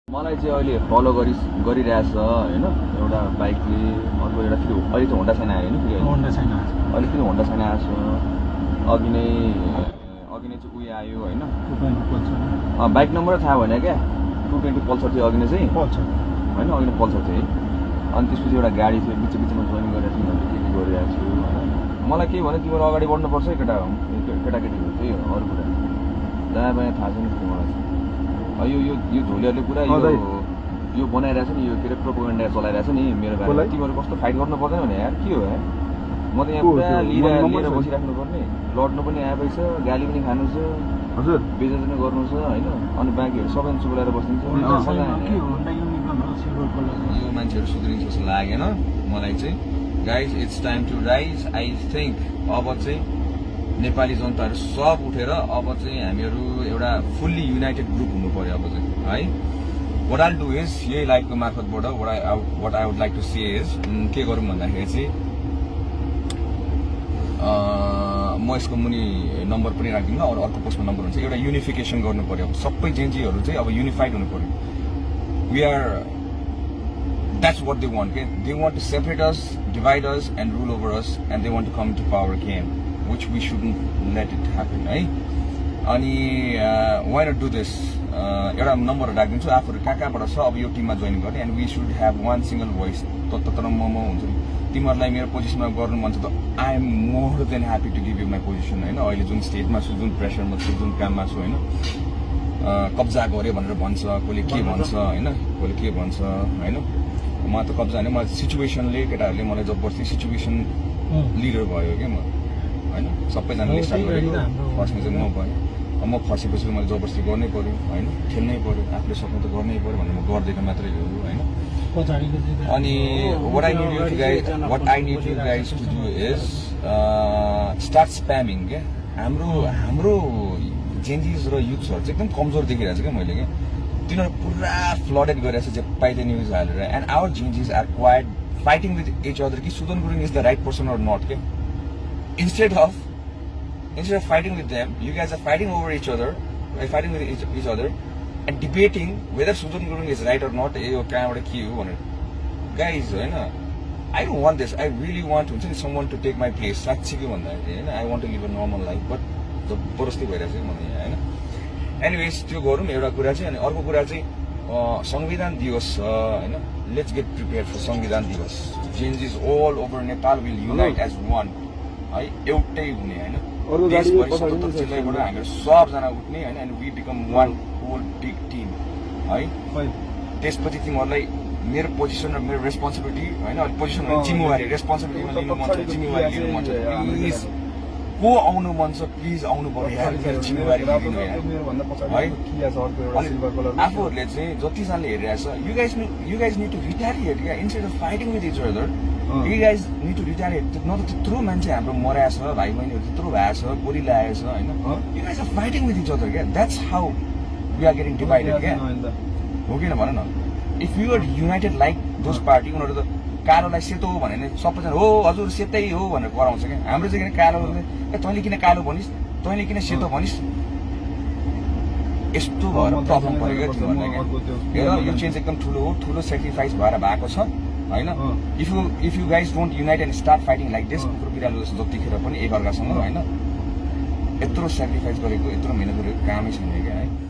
मलाई चाहिँ अहिले फलो गरिरहेछ हैन एउटा बाइकले अर्को एउटा फेरि अहिले चाहिँ होन्डा साइन आयो नि फेरि होन्डा साइन अहिले फेरि होन्डा साइन आएको छ अघि नै चाहिँ उयो आयो हैन बाइक नम्बर थाहा भएन क्या 220 पल्सर थियो अघि नै चाहिँ पल्सर हैन अघि नै पल्सर थियो अनि त्यसपछि एउटा गाडी थियो बिचमा जोइन गरेर थिएँ भने के गरिरहेको छु हैन मलाई के भने तिम्रो अगाडि बढ्नुपर्छ है केटाकेटीहरू त्यही हो अरू कुरा दायाँ बायाँ थाहा छैन त्यो मलाई यो झोलीहरूले पुरा यो बनाइरहेछ नि यो के अरे प्रोपोगेन्डा चलाइरहेछ नि मेरो बारेमा तिमीहरू कस्तो फाइट गर्नु पर्दैन भने यार के हो यार म त यहाँ पुरा लिएर बसिराख्नु पर्ने लड्नु पनि आएपछि छ गाली पनि खानु छ हजुर बेइज्जती गर्नु छ हैन अनि बाँकीहरू सबै चुलाएर बस्दिन्छ यो मान्छेहरू सुध्रिन्छ जस्तो लागेन मलाई चाहिँ guys it's time to rise I think अब चाहिँ नेपाली जनताहरू सब उठेर अब चाहिँ हामीहरू एउटा फुल्ली युनाइटेड ग्रुप हुनु पर्यो अब चाहिँ है वाट आल डु इज यही लाइफको मार्फतबाट what I would like to say is के गरौँ भन्दाखेरि चाहिँ म यसको मुनि नम्बर पनि राखिदिनु अरू अर्को पोस्टमा नम्बर हुन्छ एउटा युनिफिकेसन गर्नु पर्यो सबै जेन्जीहरू चाहिँ अब युनिफाइड हुनु पर्यो we are that's what they want के they want to separate us divide us and rule over us and they want to come to power game which we shouldn't let it happen, है अनि why not do this एउटा number राखिदिन्छु आफूहरू कहाँबाट छ अब यो टिममा जोइन गर्ने and we should have one single voice तर म हुन्छ नि तिमीहरूलाई मेरो पोजिसनमा गर्नु मन छ त I am more than happy to give you my position होइन अहिले जुन स्टेटमा छु जुन प्रेसरमा छु जुन काममा छु होइन कब्जा गऱ्यो भनेर भन्छ कसले के भन्छ होइन कसले के भन्छ होइन म त कब्जा होइन म सिचुएसनले केटाहरूले मलाई जबरजस्ती सिचुएसन लिडर भयो क्या म होइन सबैजनाले स्टार्ट गरेको फर्स्टमा चाहिँ म भएँ म फर्सेपछि मैले जबरजस्ती गर्नै पऱ्यो होइन खेल्नै पऱ्यो आफूले सक्नु त गर्नै पऱ्यो भनेर म गर्दिनँ मात्रै हो होइन अनि what I need you guys to do is start spamming क्या हाम्रो जेन्जिज र युथ्सहरू चाहिँ एकदम कमजोर देखिरहेको छ क्या मैले क्या तिनीहरू पुरा फ्लडेड गरिरहेको छ जे पाइते न्युज हालेर and our Gen Zs are quite fighting with each other कि Sudan Gurung is the right person or not क्या Instead of fighting with them, you guys are fighting over each other, fighting with each other, and debating whether Sudan Gurung is right or not. Guys, I don't want this. I really want someone to take my place. I want to live a normal life, but the borosty virus. Anyways, त्यो गरौँ एउटा कुरा चाहिँ अनि अर्को कुरा चाहिँ संविधान दिवस let's get prepared for संविधान दिवस. Changes all over Nepal will unite as one. है एउटै हुने होइन देशभरि स्वतन्त्र जिल्लाबाट हामीहरू सबजना उठ्ने होइन and we become one whole big team है त्यसपछि तिमीहरूलाई मेरो पोजिसन र मेरो रेस्पोन्सिबिलिटी होइन पोजिसन जिम्मेवारी रेस्पोन्सिबिलिटीमा लिनु मन छ जिम्मेवारी लिनु मन छ प्लिज को आउनु मन छ प्लिज आउनु पर्यो यार मेरो जिम्मेवारी लिनु है आफूहरूले चाहिँ जतिजनाले हेरिरहेछ you guys need to retreat क्या instead of fighting with each other you guys need to retired न त त्यत्रो मान्छे हाम्रो मराएको छ भाइ बहिनीहरू त्यत्रो भएको छ गोली लागेको छ होइन you guys are fighting with each other क्या that's how we are getting divided क्या हो किन भन न if you are united like those party उनीहरू त कालोलाई सेतो हो भने सबैजना हो हजुर सेतै हो भनेर कराउँछ क्या हाम्रो चाहिँ किन कालो तैँले किन कालो भनिस् तैँले किन सेतो भनिस् यस्तो भएर प्रब्लम पऱ्यो क्या तिमीहरूलाई क्या यो चेन्ज एकदम ठुलो सेक्रिफाइस भएर भएको छ होइन if you guys don't unite and start fighting like this कुकुर बिरालो जस्तो जतिखेर पनि एकअर्कासँग होइन यत्रो सेक्रिफाइस गरेको यत्रो मिहिनेत गरेको कामै छैन क्या है